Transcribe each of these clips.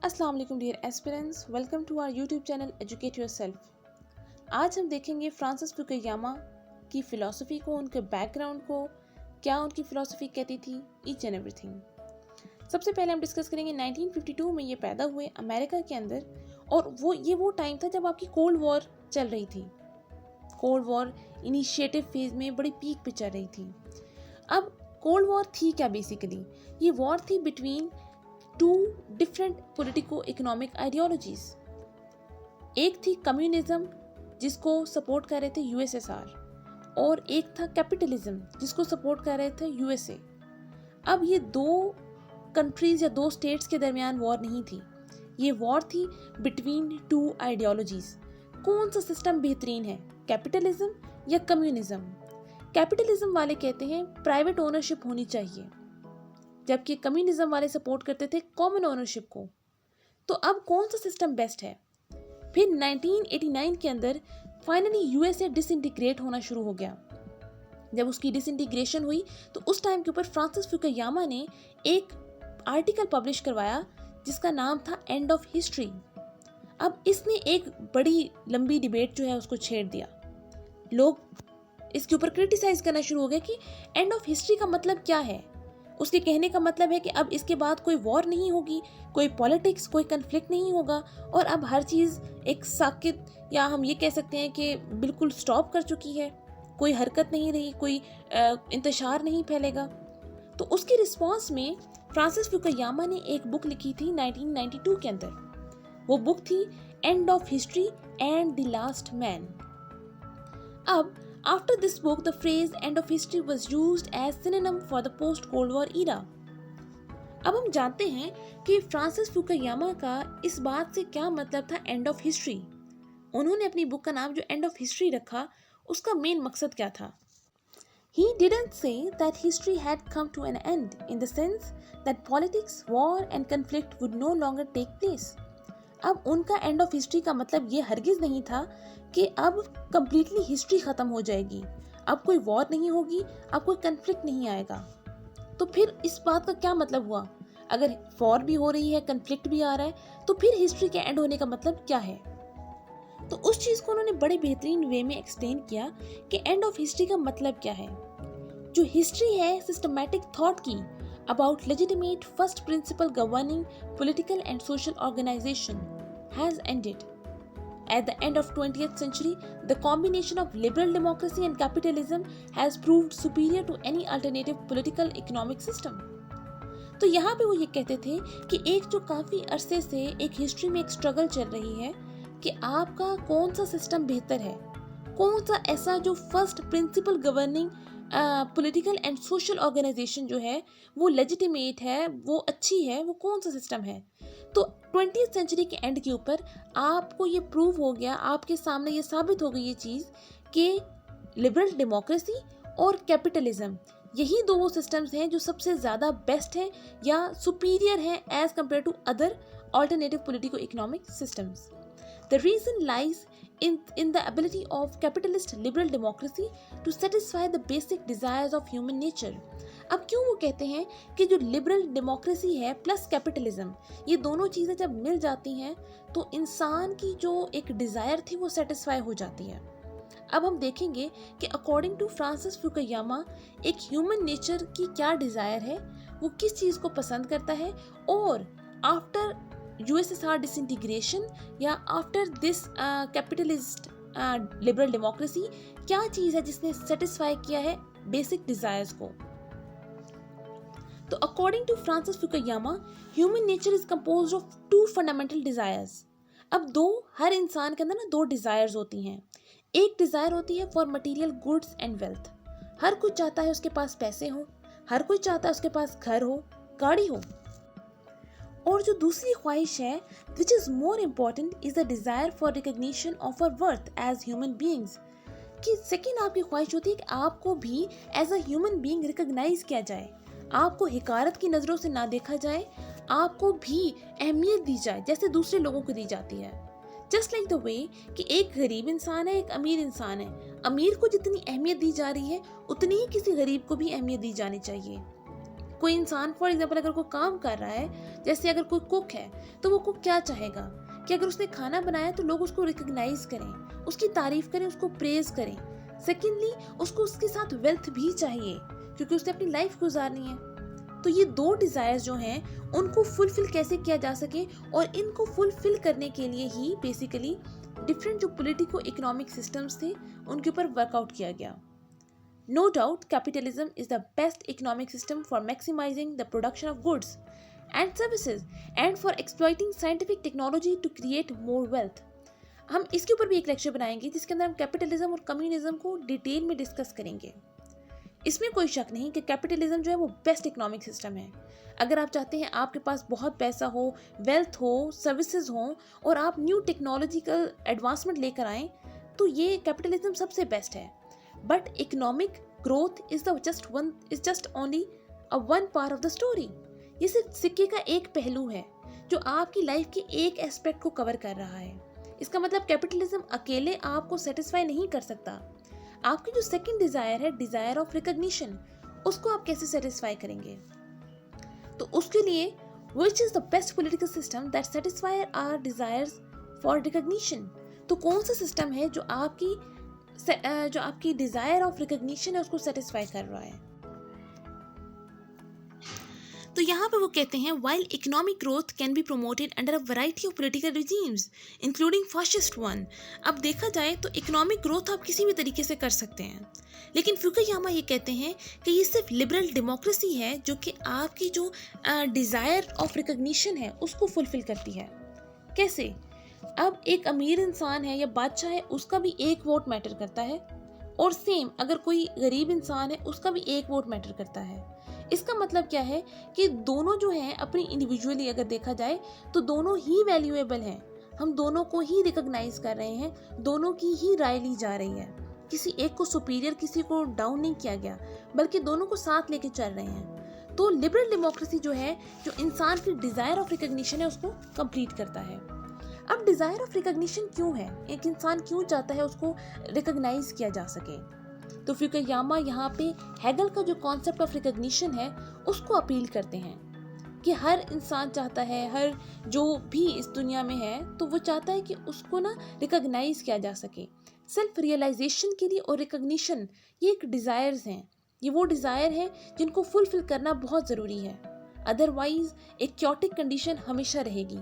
अस्सलाम वालेकुम dear aspirants, welcome to our YouTube channel educate yourself. आज हम देखेंगे फ्रांसिस फुकुयामा की फ़िलॉसफ़ी को, उनके बैकग्राउंड को, क्या उनकी फ़िलॉसफ़ी कहती थी, ईच एंड एवरीथिंग। सबसे पहले हम डिस्कस करेंगे 1952 में ये पैदा हुए अमेरिका के अंदर, और वो टाइम था जब आपकी कोल्ड वॉर चल रही थी। कोल्ड वॉर इनिशिएटिव फेज़ में बड़ी पीक पे चल रही थी। अब कोल्ड वॉर थी क्या? बेसिकली ये वॉर थी between two different politico economic ideologies. एक थी कम्युनिज्म जिसको सपोर्ट कर रहे थे यूएसएसआर, और एक था कैपिटलिज्म जिसको सपोर्ट कर रहे थे यूएसए। अब ये दो कंट्रीज या दो स्टेट्स के दरमियान वॉर नहीं थी, ये वॉर थी बिटवीन टू आइडियोलॉजीज। कौन सा सिस्टम बेहतरीन है, कैपिटलिज्म या कम्युनिज्म? कैपिटलिज्म वाले कहते हैं प्राइवेट ओनरशिप होनी चाहिए, जबकि कम्युनिज्म वाले सपोर्ट करते थे कॉमन ओनरशिप को। तो अब कौन सा सिस्टम बेस्ट है? फिर 1989 के अंदर फाइनली यूएसए डिसइंटीग्रेट होना शुरू हो गया। जब उसकी डिसइंटीग्रेशन हुई तो उस टाइम के ऊपर फ्रांसिस फुकुयामा ने एक आर्टिकल पब्लिश करवाया जिसका नाम था एंड ऑफ हिस्ट्री। अब इसने एक बड़ी लंबी डिबेट जो है उसको छेड़ दिया। लोग इसके ऊपर क्रिटिसाइज करना शुरू हो गए कि एंड ऑफ हिस्ट्री का मतलब क्या है। उसके कहने का मतलब है कि अब इसके बाद कोई वॉर नहीं होगी, कोई पॉलिटिक्स, कोई कन्फ्लिक्ट नहीं होगा, और अब हर चीज़ एक साकित, या हम ये कह सकते हैं कि बिल्कुल स्टॉप कर चुकी है, कोई हरकत नहीं रही, कोई इंतशार नहीं फैलेगा। तो उसके रिस्पॉन्स में फ्रांसिस फुकुयामा ने एक बुक लिखी थी 1992 के अंदर। वो बुक थी end of history and the last man. अब after this book, the phrase end of history was used as synonym for the post-Cold War era. अब हम जानते हैं कि फ्रांसिस फुकुयामा का इस बात से क्या मतलब था एंड ऑफ हिस्ट्री। उन्होंने अपनी बुक का नाम जो एंड ऑफ हिस्ट्री रखा, उसका मेन मकसद क्या था? He didn't say that history had come to an end in the sense that politics, war and conflict would no longer take place. अब उनका एंड ऑफ हिस्ट्री का मतलब ये हरगिज नहीं था कि अब कंप्लीटली हिस्ट्री खत्म हो जाएगी, अब कोई वॉर नहीं होगी, अब कोई कन्फ्लिक्ट नहीं आएगा। तो फिर इस बात का क्या मतलब हुआ? अगर वॉर भी हो रही है, कन्फ्लिक्ट भी आ रहा है, तो फिर हिस्ट्री के एंड होने का मतलब क्या है? तो उस चीज़ को उन्होंने बड़े बेहतरीन वे में एक्सप्लेन किया कि एंड ऑफ हिस्ट्री का मतलब क्या है। जो हिस्ट्री है सिस्टमैटिक थॉट की about legitimate first principle governing political and social organization has ended. At the end of 20th century, the combination of liberal democracy and capitalism has proved superior to any alternative political economic system. तो यहाँ पे वो ये कहते थे कि एक जो काफ़ी अरसे से एक हिस्ट्री में एक स्ट्रगल चल रही है कि आपका कौन सा सिस्टम बेहतर है, कौन सा ऐसा जो first principle governing political and social organisation जो है वो लेजिटिमेट है, वो अच्छी है, वो कौन सा सिस्टम है। तो 20th सेंचुरी के एंड के ऊपर आपको ये प्रूव हो गया, आपके सामने ये साबित हो गई ये चीज़ कि लिबरल डेमोक्रेसी और कैपिटलिज्म, यही दो वो सिस्टम्स हैं जो सबसे ज़्यादा बेस्ट हैं या सुपीरियर हैं as compare to other alternative politico economic systems. The reason lies in the ability of capitalist liberal democracy to satisfy the basic desires of human nature. अब क्यों वो कहते हैं कि जो लिबरल डेमोक्रेसी है प्लस कैपिटलिज्म, ये दोनों चीज़ें जब मिल जाती हैं तो इंसान की जो एक डिज़ायर थी वो सेटिस्फाई हो जाती है। अब हम देखेंगे कि अकॉर्डिंग टू फ्रांसिस फुकुयामा एक ह्यूमन नेचर की क्या डिज़ायर है, वो किस चीज़ को पसंद करता है, और आफ्टर USSR disintegration या after this capitalist liberal democracy क्या चीज़ है जिसने सेटिस्फाई किया है बेसिक डिज़ायर्स को। तो according to Francis Fukuyama human nature is composed of two fundamental desires. अब हर इंसान के अंदर ना दो डिज़ायर्स होती हैं। एक डिज़ायर होती है for material goods and wealth, हर कोई चाहता है उसके पास पैसे हों, हर कोई चाहता है उसके पास घर हो, गाड़ी हो। और जो दूसरी ख्वाहिश है which is more important is the desire for recognition of our worth as human beings, कि सेकेंड आपकी ख्वाहिश होती है कि आपको भी as a human being recognise किया जाए, आपको हिकारत की नज़रों से ना देखा जाए, आपको भी अहमियत दी जाए जैसे दूसरे लोगों को दी जाती है। जस्ट लाइक द वे कि एक गरीब इंसान है, एक अमीर इंसान है, अमीर को जितनी अहमियत दी जा रही है उतनी ही किसी गरीब को भी अहमियत दी जानी चाहिए। कोई इंसान फॉर एग्जाम्पल अगर कोई काम कर रहा है जैसे अगर कोई कुक है तो वो कुक क्या चाहेगा कि अगर उसने खाना बनाया तो लोग उसको रिकॉग्नाइज करें, उसकी तारीफ करें, उसको प्रेज करें। सेकेंडली, उसको उसके साथ वेल्थ भी चाहिए क्योंकि उसने अपनी लाइफ गुजारनी है। तो ये दो डिजायर्स जो हैं उनको फुलफिल कैसे किया जा सके, और इनको फुलफिल करने के लिए ही बेसिकली डिफरेंट जो पॉलिटिको इकोनॉमिक सिस्टम्स थे उनके ऊपर वर्कआउट किया गया। No doubt, capitalism is the best economic system for maximizing the production of goods and services and for exploiting scientific technology to create more wealth. हम इसके ऊपर भी एक लेक्चर बनाएंगे जिसके अंदर हम कैपिटलिज्म और कम्युनिज्म को डिटेल में डिस्कस करेंगे। इसमें कोई शक नहीं कि कैपिटलिज्म जो है वो बेस्ट इकोनॉमिक सिस्टम है। अगर आप चाहते हैं आपके पास बहुत पैसा हो, वेल्थ हो, सर्विसेज हो और आप न्यू टेक्नोलॉजिकल एडवांसमेंट लेकर आएँ, तो ये कैपिटलिज्म सबसे बेस्ट है। But economic growth is just only a one part of the story. ये सिर्फ सिक्के का एक पहलू है जो आपकी लाइफ के एक एस्पेक्ट को कवर कर रहा है। इसका मतलब कैपिटलिज्म अकेले आपको सेटिस्फाई नहीं कर सकता। आपकी जो सेकंड डिजायर है, डिजायर ऑफ रिकॉग्निशन, उसको आप कैसे सेटिस्फाई करेंगे? तो उसके लिए which is the best political system that satisfy our desires for recognition? तो कौन सा सिस्टम है जो आपकी डिजायर ऑफ रिकॉग्निशन है उसको सेटिस्फाई कर रहा है? तो यहाँ पे वो कहते हैं while economic growth can be promoted under a variety of political regimes including fascist one। अब देखा जाए तो इकोनॉमिक ग्रोथ आप किसी भी तरीके से कर सकते हैं, लेकिन फुकुयामा ये कहते हैं कि ये सिर्फ लिबरल डेमोक्रेसी है जो कि आपकी जो डिजायर ऑफ रिकॉग्निशन है उसको फुलफिल करती है। कैसे? अब एक अमीर इंसान है या बादशाह है, उसका भी एक वोट मैटर करता है, और सेम अगर कोई गरीब इंसान है उसका भी एक वोट मैटर करता है। इसका मतलब क्या है कि दोनों जो हैं अपनी इंडिविजुअली अगर देखा जाए तो दोनों ही वैल्यूएबल हैं। हम दोनों को ही रिकॉग्नाइज कर रहे हैं, दोनों की ही राय ली जा रही है। किसी एक को सुपीरियर, किसी को डाउन नहीं किया गया, बल्कि दोनों को साथ लेके चल रहे हैं। तो लिबरल डेमोक्रेसी जो है, जो इंसान की डिजायर ऑफ रिकॉग्निशन है उसको कंप्लीट करता है। अब डिजायर ऑफ रिकॉग्निशन क्यों है? एक इंसान क्यों चाहता है उसको रिकॉग्नाइज किया जा सके? तो फुकुयामा यहाँ पे हेगल का जो कॉन्सेप्ट ऑफ रिकॉग्निशन है उसको अपील करते हैं कि हर इंसान चाहता है, हर जो भी इस दुनिया में है तो वो चाहता है कि उसको ना रिकॉग्नाइज किया जा सके। सेल्फ रियलाइजेशन के लिए और रिकॉग्निशन ये एक डिजायर्स हैं, ये वो डिजायर हैं जिनको फुलफिल करना बहुत ज़रूरी है, अदरवाइज एक क्योटिक कंडीशन हमेशा रहेगी।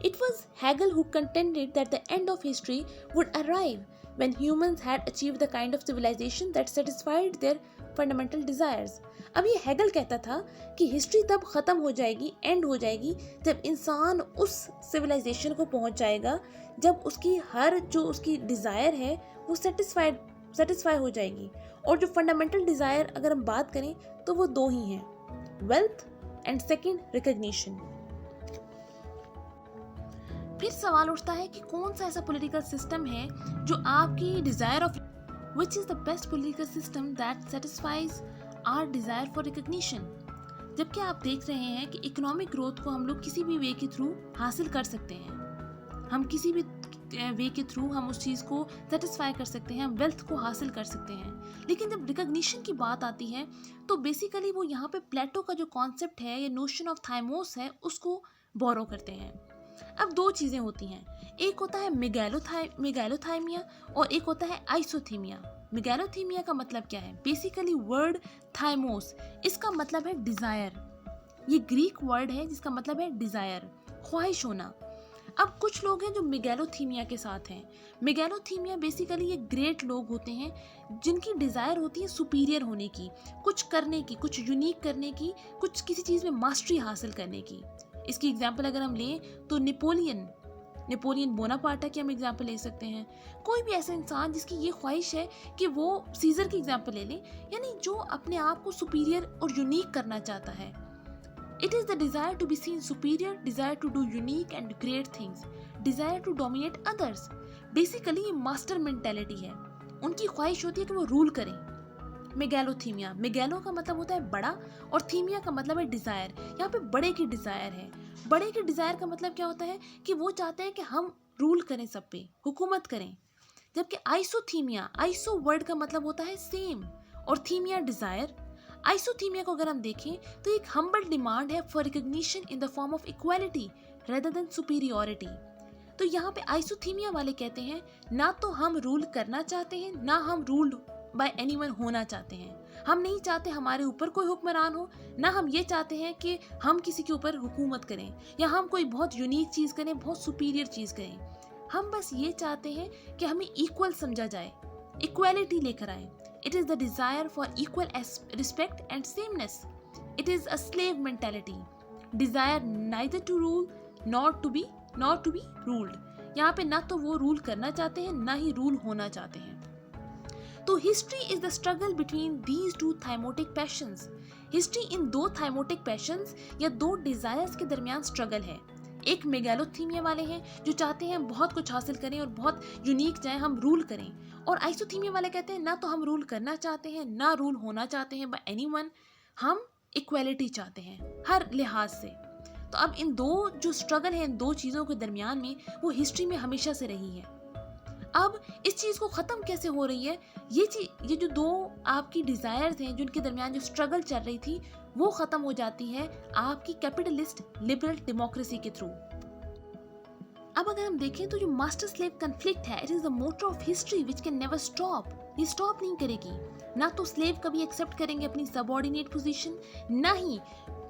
It was Hegel who contended that the end of history would arrive when humans had achieved the kind of civilization that satisfied their fundamental desires। अब ये हेगल कहता था कि हिस्ट्री तब खत्म हो जाएगी, एंड हो जाएगी, जब इंसान उस सिविलाइजेशन को पहुंच जाएगा जब उसकी हर जो उसकी डिज़ायर है वो सेटिस्फाई हो जाएगी। और जो फंडामेंटल डिज़ायर अगर हम बात करें तो वो दो ही हैं, वेल्थ एंड सेकेंड रिकॉग्निशन। फिर सवाल उठता है कि कौन सा ऐसा पॉलिटिकल सिस्टम है जो आपकी desire of which is the best political system that satisfies our desire for recognition. जबकि आप देख रहे हैं कि इकोनॉमिक ग्रोथ को हम लोग किसी भी वे के थ्रू हासिल कर सकते हैं, हम किसी भी वे के थ्रू हम उस चीज़ को सेटिस्फाई कर सकते हैं, हम वेल्थ को हासिल कर सकते हैं। लेकिन जब रिकॉग्निशन की बात आती है तो बेसिकली वो यहाँ पे प्लेटो का जो कॉन्सेप्ट है या नोशन ऑफ थाइमोस है उसको बोरो करते हैं। अब दो चीज़ें होती हैं, एक होता है मेगालोथाइमिया और एक होता है आइसोथीमिया। मेगालोथीमिया का मतलब क्या है? बेसिकली वर्ड थाइमोस, इसका मतलब है डिज़ायर। ये ग्रीक वर्ड है जिसका मतलब है डिज़ायर, ख्वाहिश होना। अब कुछ लोग हैं जो मेगालोथीमिया के साथ हैं। मेगालोथीमिया बेसिकली ये ग्रेट लोग होते हैं जिनकी डिज़ायर होती है सुपीरियर होने की, कुछ करने की, कुछ यूनिक करने की, कुछ किसी चीज़ में मास्टरी हासिल करने की। इसकी एग्जाम्पल अगर हम लें तो नेपोलियन बोनापार्टा की हम एग्जाम्पल ले सकते हैं। कोई भी ऐसा इंसान जिसकी ये ख्वाहिश है कि वो सीजर की एग्जाम्पल ले लें, यानी जो अपने आप को सुपीरियर और यूनिक करना चाहता है। It is the desire to be seen superior, desire to do unique and great things, desire to dominate others. Basically ये मास्टर मेंटेलिटी है, उनकी ख्वाहिश होती है कि वो रूल करें। मेगालोथीमिया, मेगालो का मतलब होता है बड़ा और थीमिया का मतलब है डिज़ायर। यहाँ पे बड़े की डिज़ायर है। बड़े की डिज़ायर का मतलब क्या होता है कि वो चाहते हैं कि हम रूल करें, सब पे हुकूमत करें। जबकि आइसोथीमिया, आइसो वर्ड का मतलब होता है सेम और थीमिया डिज़ायर। आइसोथीमिया को अगर हम देखें तो एक हम्बल डिमांड है for recognition in the form of equality rather than superiority. तो यहाँ पे आइसोथीमिया वाले कहते हैं ना तो हम रूल करना चाहते हैं, ना हम रूल्ड बाय एनीवन होना चाहते हैं। हम नहीं चाहते हमारे ऊपर कोई हुक्मरान हो, ना हम ये चाहते हैं कि हम किसी के ऊपर हुकूमत करें या हम कोई बहुत यूनिक चीज़ करें, बहुत सुपीरियर चीज़ करें। हम बस ये चाहते हैं कि हमें इक्वल समझा जाए, इक्वालिटी लेकर आए। It is the desire for equal respect and sameness. It is a slave mentality, desire neither to rule not to be ruled. यहाँ पे ना तो वो रूल करना चाहते हैं, ना ही रूल होना चाहते हैं। तो history is the struggle between these two thymotic passions. History in दो थाइमोटिक पैशंस या दो डिजायर्स के दरमियान स्ट्रगल है। एक मेगालोथीमिया वाले हैं जो चाहते हैं बहुत कुछ हासिल करें और बहुत यूनिक जाए, हम रूल करें, और आइसोथीमिया वाले कहते हैं ना तो हम रूल करना चाहते हैं, ना रूल होना चाहते हैं बाय एनीवन, हम इक्वालिटी चाहते हैं हर लिहाज से। तो अब इन दो जो स्ट्रगल है इन दो चीज़ों के दरमियान में, वो हिस्ट्री में हमेशा से रही है। अब इस चीज़ को ख़त्म कैसे हो रही है, ये जो दो आपकी डिज़ायर्स हैं, जो उनके दरमियान जो स्ट्रगल चल रही थी, वो ख़त्म हो जाती है आपकी कैपिटलिस्ट लिबरल डेमोक्रेसी के थ्रू। अब अगर हम देखें तो जो मास्टर स्लेव कन्फ्लिक्ट है, it is the motor of history which can never stop. ये स्टॉप नहीं करेगी। ना तो स्लेव कभी एक्सेप्ट करेंगे अपनी सबऑर्डिनेट पोजीशन, ना ही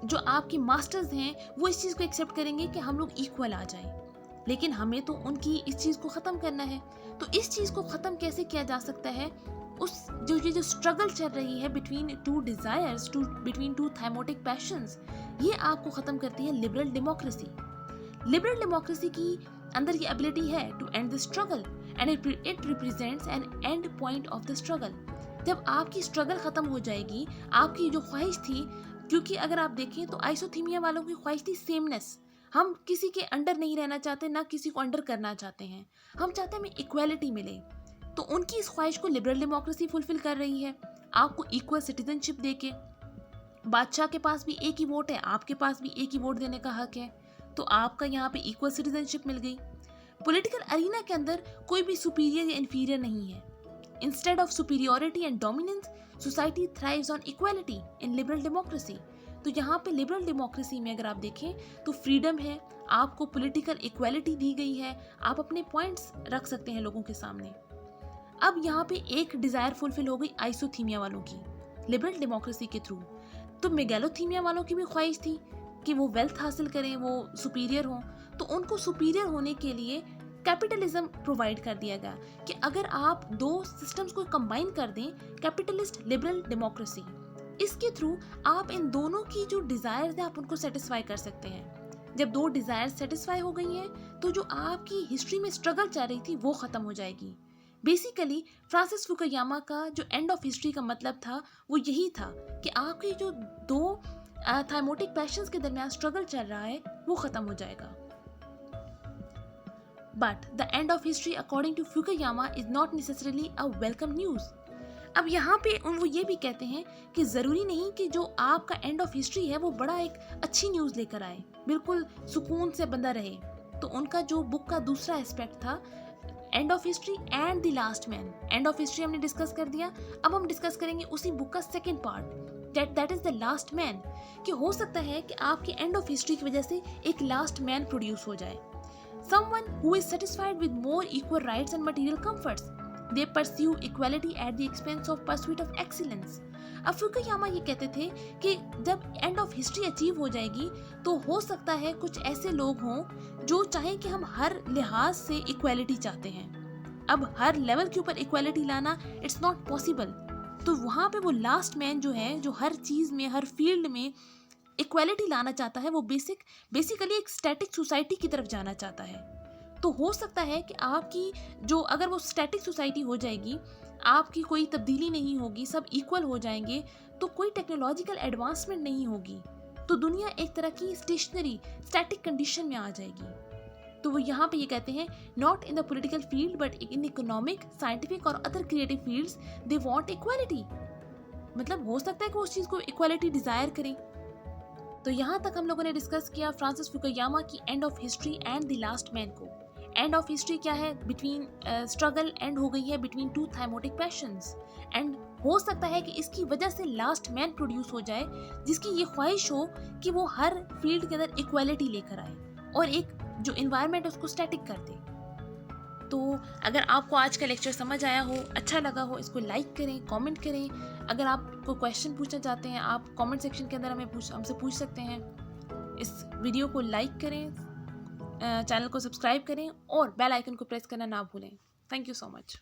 जो आपके मास्टर्स हैं वो इस चीज़ को एक्सेप्ट करेंगे कि हम लोग इक्वल आ जाएं। लेकिन हमें तो उनकी इस चीज़ को ख़त्म करना है। तो इस चीज़ को ख़त्म कैसे किया जा सकता है? उस जो स्ट्रगल चल रही है between two desires, between two thymotic passions, ये आपको ख़त्म करती है लिबरल डेमोक्रेसी। लिबरल डेमोक्रेसी की अंदर ये एबिलिटी है to end the struggle and it represents an end point of the struggle. जब आपकी स्ट्रगल ख़त्म हो जाएगी, आपकी जो ख्वाहिश थी, क्योंकि अगर आप देखें तो आइसोथीमिया वालों की ख्वाहिश थी सेमनेस। हम किसी के अंडर नहीं रहना चाहते, ना किसी को अंडर करना चाहते हैं, हम चाहते हैं हमें इक्वालिटी मिले। तो उनकी इस ख्वाहिश को लिबरल डेमोक्रेसी फुलफिल कर रही है, आपको इक्वल सिटीजनशिप देके। बादशाह के पास भी एक ही वोट है, आपके पास भी एक ही वोट देने का हक है, तो आपका यहाँ पे इक्वल सिटीजनशिप मिल गई। पॉलिटिकल अरीना के अंदर कोई भी सुपीरियर या इन्फीरियर नहीं है। Instead of superiority and dominance, society thrives on equality in liberal democracy. तो यहाँ पे लिबरल डेमोक्रेसी में अगर आप देखें तो फ्रीडम है, आपको पॉलिटिकल इक्वालिटी दी गई है, आप अपने पॉइंट्स रख सकते हैं लोगों के सामने। अब यहाँ पे एक डिज़ायर फुलफिल हो गई आइसोथीमिया वालों की लिबरल डेमोक्रेसी के थ्रू। तो मेगालोथीमिया वालों की भी ख्वाहिश थी कि वो वेल्थ हासिल करें, वो सुपीरियर हों, तो उनको सुपीरियर होने के लिए कैपिटलिज्म प्रोवाइड कर दिया गया कि अगर आप दो सिस्टम्स को कंबाइन कर दें, कैपिटलिस्ट लिबरल डेमोक्रेसी, इसके थ्रू आप इन दोनों की जो डिज़ायर्स हैं आप उनको सेटिस्फाई कर सकते हैं। जब दो डिज़ायर्स सेटिस्फाई हो गई हैं तो जो आपकी हिस्ट्री में स्ट्रगल चल रही थी वो ख़त्म हो जाएगी। बेसिकली फ्रांसिस फुकुयामा का जो एंड ऑफ हिस्ट्री का मतलब था वो यही था कि आपकी जो दो थाइमोटिक पैशंस के दरमियान स्ट्रगल चल रहा है वो ख़त्म हो जाएगा। But the end of history according to Fukuyama is not necessarily a welcome news. अब यहाँ पे वो ये भी कहते हैं कि ज़रूरी नहीं कि जो आपका एंड ऑफ हिस्ट्री है वो बड़ा एक अच्छी न्यूज़ लेकर आए, बिल्कुल सुकून से बंदा रहे। तो उनका जो बुक का दूसरा एस्पेक्ट था, end of history and the last man. End of history हमने डिस्कस कर दिया, अब हम डिस्कस करेंगे उसी बुक का second part, that is the last man. कि हो सकता है कि आपकी एंड ऑफ हिस्ट्री की वजह से एक लास्ट मैन प्रोड्यूस हो जाए, someone who is satisfied with more equal rights and material comforts. They pursue equality at the expense of pursuit of excellence. अब फुकुयामा ये कहते थे कि जब एंड ऑफ हिस्ट्री अचीव हो जाएगी तो हो सकता है कुछ ऐसे लोग हों जो चाहें कि हम हर लिहाज से इक्वालिटी चाहते हैं। अब हर लेवल के ऊपर इक्वालिटी लाना इट्स नॉट पॉसिबल। तो वहाँ पे वो लास्ट मैन जो है, जो हर चीज़ में, हर फील्ड में इक्वालिटी लाना चाहता है, वो बेसिकली एक स्टैटिक सोसाइटी की तरफ जाना चाहता है। तो हो सकता है कि आपकी जो, अगर वो स्टैटिक सोसाइटी हो जाएगी, आपकी कोई तब्दीली नहीं होगी, सब इक्वल हो जाएंगे, तो कोई टेक्नोलॉजिकल एडवांसमेंट नहीं होगी, तो दुनिया एक तरह की स्टेशनरी स्टैटिक कंडीशन में आ जाएगी। तो वो यहाँ पे ये कहते हैं, not in the political field but in economic, scientific और other creative fields they want equality. मतलब हो सकता है कि उस चीज़ को इक्वालिटी डिज़ायर करें। तो यहाँ तक हम लोगों ने डिस्कस किया फ्रांसिस फुकुयामा की end of history and the last man को। एंड ऑफ हिस्ट्री क्या है? बिटवीन स्ट्रगल एंड हो गई है between two thymotic patience, and हो सकता है कि इसकी वजह से लास्ट मैन प्रोड्यूस हो जाए, जिसकी ये ख्वाहिश हो कि वो हर फील्ड के अंदर इक्वालिटी लेकर आए और एक जो इन्वायरमेंट है उसको स्टैटिक कर दे। तो अगर आपको आज का लेक्चर समझ आया हो, अच्छा लगा हो, इसको लाइक करें, कमेंट करें। अगर आप कोई क्वेश्चन पूछना चाहते हैं, आप कमेंट सेक्शन के अंदर हमसे पूछ सकते हैं। इस वीडियो को लाइक करें, चैनल को सब्सक्राइब करें और बेल आइकन को प्रेस करना ना भूलें। Thank you so much.